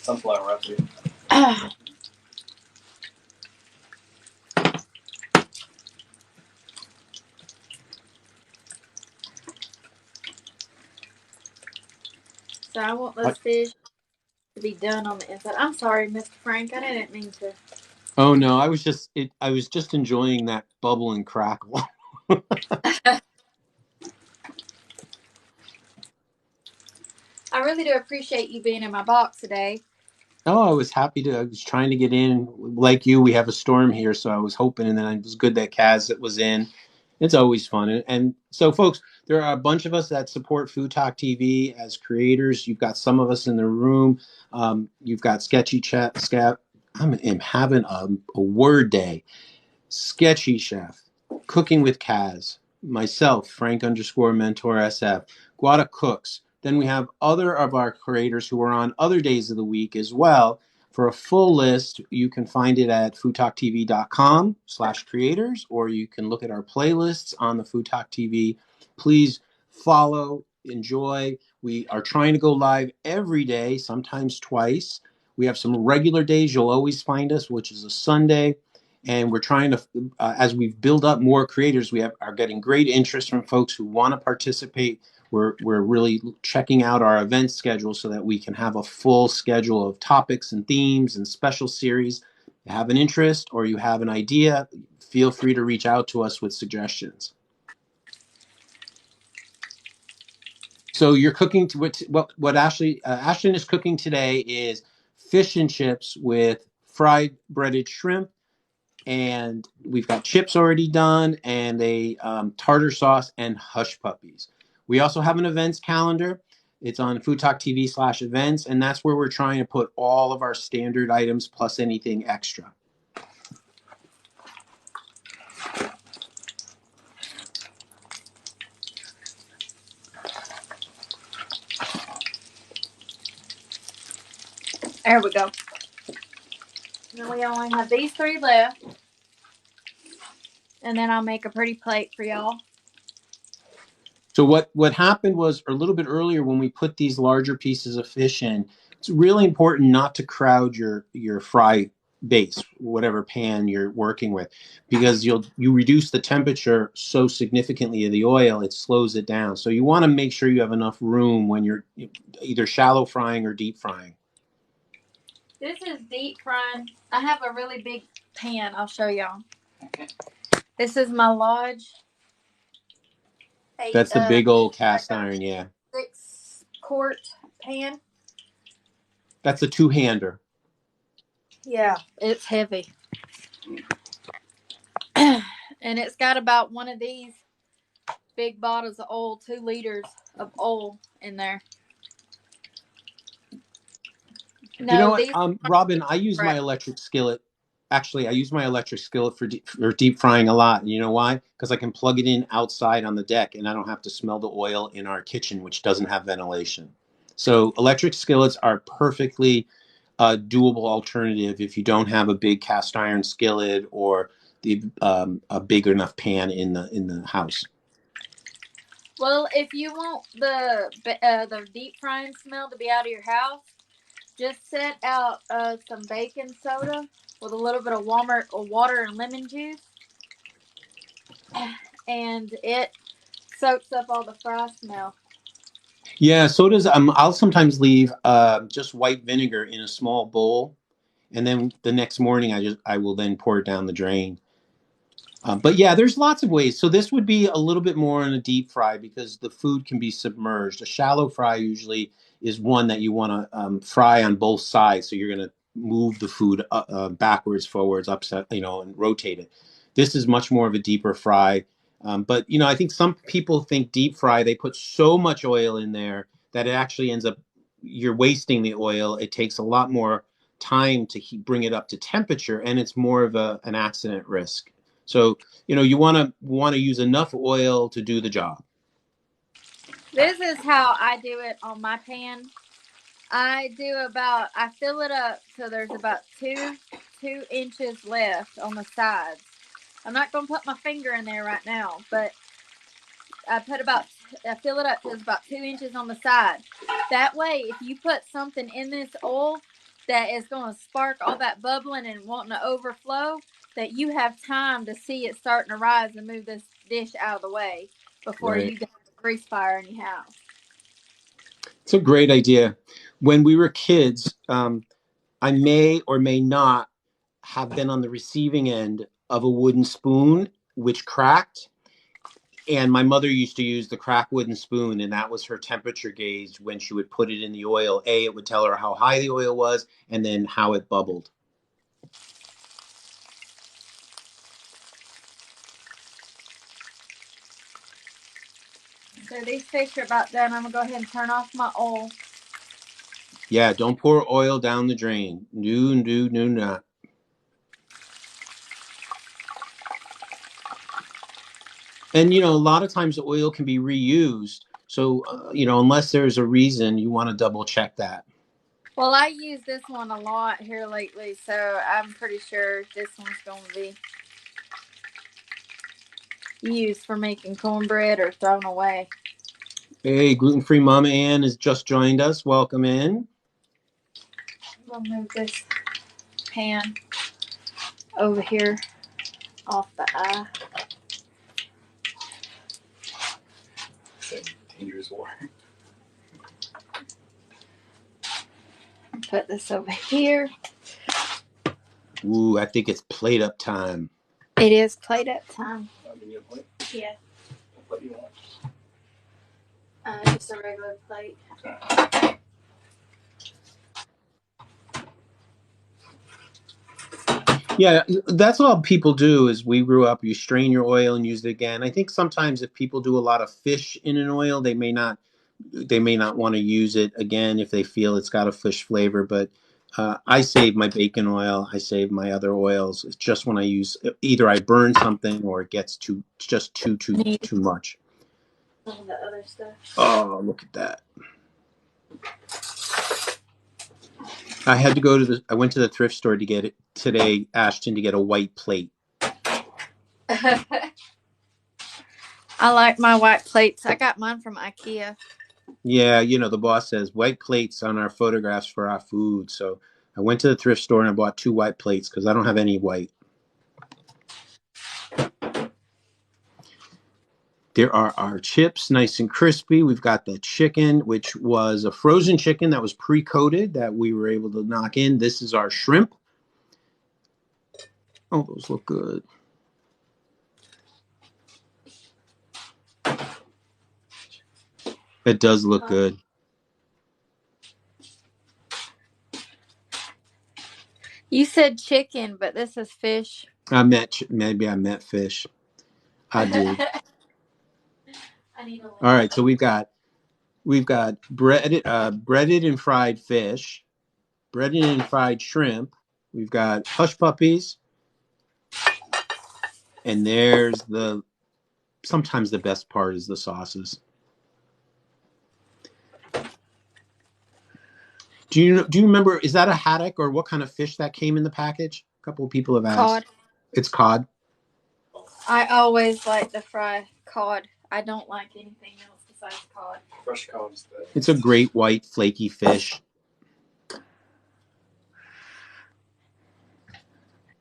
Sunflower rapeseed. So I want those fish to be done on the inside. I'm sorry, Mr. Frank. I didn't mean to. Oh no, I was just enjoying that bubble and crackle. I really do appreciate you being in my box today. Oh, I was happy to. I was trying to get in. Like you, we have a storm here, so I was hoping, and then it was good that Kaz was in. It's always fun. And so, folks, there are a bunch of us that support Food Talk TV as creators. You've got some of us in the room. You've got Sketchy Chef. I'm having a word day. Sketchy Chef, Cooking with Kaz, myself, Frank_Mentor SF, Guada Cooks. Then we have other of our creators who are on other days of the week as well. For a full list, you can find it at foodtalktv.com/creators, or you can look at our playlists on the Food Talk TV. Please follow, enjoy. We are trying to go live every day, sometimes twice. We have some regular days you'll always find us, which is a Sunday. And we're trying to, as we build up more creators, are getting great interest from folks who want to participate. We're really checking out our event schedule so that we can have a full schedule of topics and themes and special series. If you have an interest or you have an idea, feel free to reach out to us with suggestions. So you're cooking what Ashton is cooking today is fish and chips with fried breaded shrimp. And we've got chips already done and a tartar sauce and hush puppies. We also have an events calendar. It's on Food Talk TV/events, and that's where we're trying to put all of our standard items plus anything extra. There we go. Now we only have these 3 left. And then I'll make a pretty plate for y'all. So what happened was a little bit earlier when we put these larger pieces of fish in, it's really important not to crowd your fry base, whatever pan you're working with, because you reduce the temperature so significantly of the oil, it slows it down. So you want to make sure you have enough room when you're either shallow frying or deep frying. This is deep frying. I have a really big pan. I'll show y'all. This is my Lodge. That's the big old cast iron, yeah. 6-quart pan. That's a two-hander. Yeah, it's heavy. And it's got about one of these big bottles of oil, 2 liters of oil in there. No, You know what, Robin, I use my electric skillet. Actually, I use my electric skillet for deep frying a lot. And you know why? Because I can plug it in outside on the deck and I don't have to smell the oil in our kitchen, which doesn't have ventilation. So electric skillets are perfectly doable alternative if you don't have a big cast iron skillet or a big enough pan in the house. Well, if you want the deep frying smell to be out of your house, just set out some baking soda with a little bit of water and lemon juice, and it soaks up all the fry smell. Yeah, so does I'll sometimes leave just white vinegar in a small bowl, and then the next morning I will then pour it down the drain. But yeah, there's lots of ways. So this would be a little bit more in a deep fry because the food can be submerged. A shallow fry usually is one that you want to fry on both sides. So you're going to move the food backwards, forwards, upset, and rotate it. This is much more of a deeper fry. But I think some people think deep fry, they put so much oil in there that it actually ends up, you're wasting the oil. It takes a lot more time to bring it up to temperature, and it's more of an accident risk. So, you want to use enough oil to do the job. This is how I do it on my pan. I fill it up so there's about 2 inches left on the sides. I'm not going to put my finger in there right now, but I fill it up to about 2 inches on the side. That way, if you put something in this oil that is going to spark all that bubbling and wanting to overflow, that you have time to see it starting to rise and move this dish out of the way before you get a grease fire in your house. It's a great idea. When we were kids, I may or may not have been on the receiving end of a wooden spoon which cracked. And my mother used to use the cracked wooden spoon, and that was her temperature gauge when she would put it in the oil. It would tell her how high the oil was and then how it bubbled. So these fish are about done. I'm going to go ahead and turn off my oil. Yeah, don't pour oil down the drain. No, not. And, a lot of times the oil can be reused. So, unless there's a reason, you want to double check that. Well, I use this one a lot here lately, so I'm pretty sure this one's going to be used for making cornbread or thrown away. Hey, gluten-free Mama Ann has just joined us. Welcome in. I'm going to move this pan over here off the eye. Dangerous war. Put this over here. Ooh, I think it's plate up time. It is plate up time. I'll give you a plate. Yeah. What do you want? Just a regular plate. Okay. Yeah, that's all people do. Is we grew up, you strain your oil and use it again. I think sometimes if people do a lot of fish in an oil, they may not want to use it again if they feel it's got a fish flavor. But I save my bacon oil. I save my other oils. It's just when I use, either I burn something or it gets too much. Some of the other stuff. Oh, look at that. I went to the thrift store to get it today, Ashton, to get a white plate. I like my white plates. I got mine from IKEA. Yeah, you know, the boss says white plates on our photographs for our food. So I went to the thrift store and I bought 2 white plates because I don't have any white. There are our chips, nice and crispy. We've got the chicken, which was a frozen chicken that was pre-coated that we were able to knock in. This is our shrimp. Oh, those look good. It does look good. You said chicken, but this is fish. Maybe I meant fish. I did. All right, so we've got breaded and fried fish, breaded and fried shrimp. We've got hush puppies, and there's sometimes the best part is the sauces. Do you remember, is that a haddock or what kind of fish that came in the package? A couple of people have asked. Cod. It's cod. I always like to fry cod. I don't like anything else besides cod. Fresh cod is good. It's a great white flaky fish.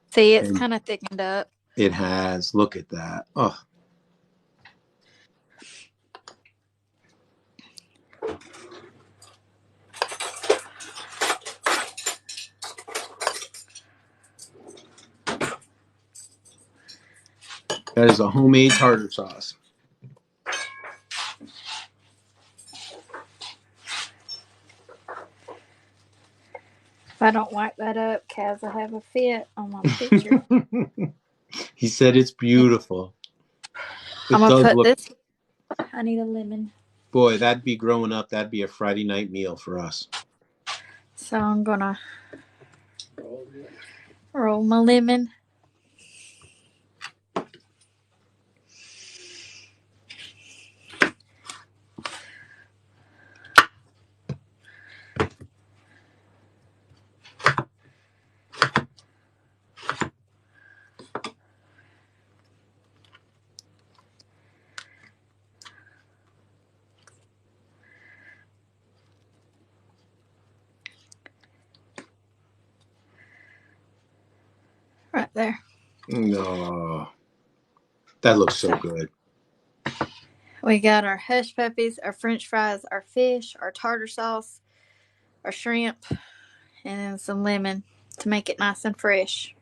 See, it's kind of thickened up. It has. Look at that. Oh. That is a homemade tartar sauce. If I don't wipe that up, Kaz will have a fit on my picture. He said it's beautiful. I'm going to put this. I need a lemon. Boy, that'd be growing up. That'd be a Friday night meal for us. So I'm going to roll my lemon. Right there. No. That looks so good. We got our hush puppies, our french fries, our fish, our tartar sauce, our shrimp, and then some lemon to make it nice and fresh.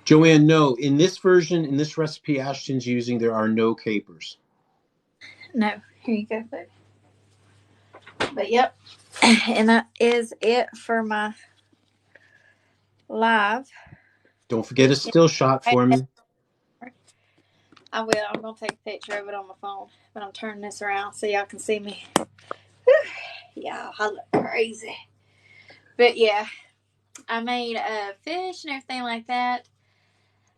Joanne, no. In this version, in this recipe Ashton's using, there are no capers. No. Here you go, baby. But yep. And that is it for my live. Don't forget a still shot for me. I will. I'm going to take a picture of it on my phone. But I'm turning this around so y'all can see me. Yeah, I look crazy. But yeah, I made fish and everything like that.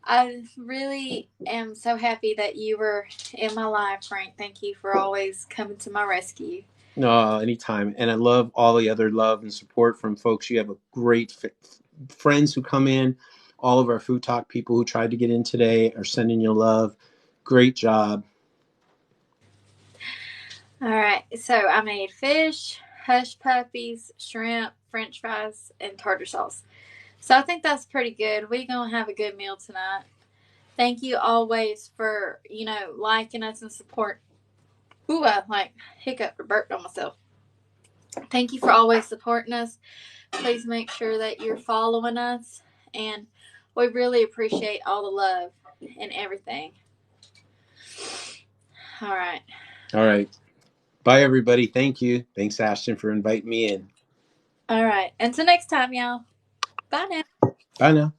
I really am so happy that you were in my life, Frank. Thank you for always coming to my rescue. No, anytime. And I love all the other love and support from folks. You have a great friends who come in. All of our Food Talk people who tried to get in today are sending you love. Great job. All right. So I made fish, hush puppies, shrimp, french fries, and tartar sauce. So I think that's pretty good. We're going to have a good meal tonight. Thank you always for, liking us and support. Ooh, I hiccuped or burped on myself. Thank you for always supporting us. Please make sure that you're following us. And we really appreciate all the love and everything. All right. All right. Bye, everybody. Thank you. Thanks, Ashton, for inviting me in. All right. Until next time, y'all. Bye now. Bye now.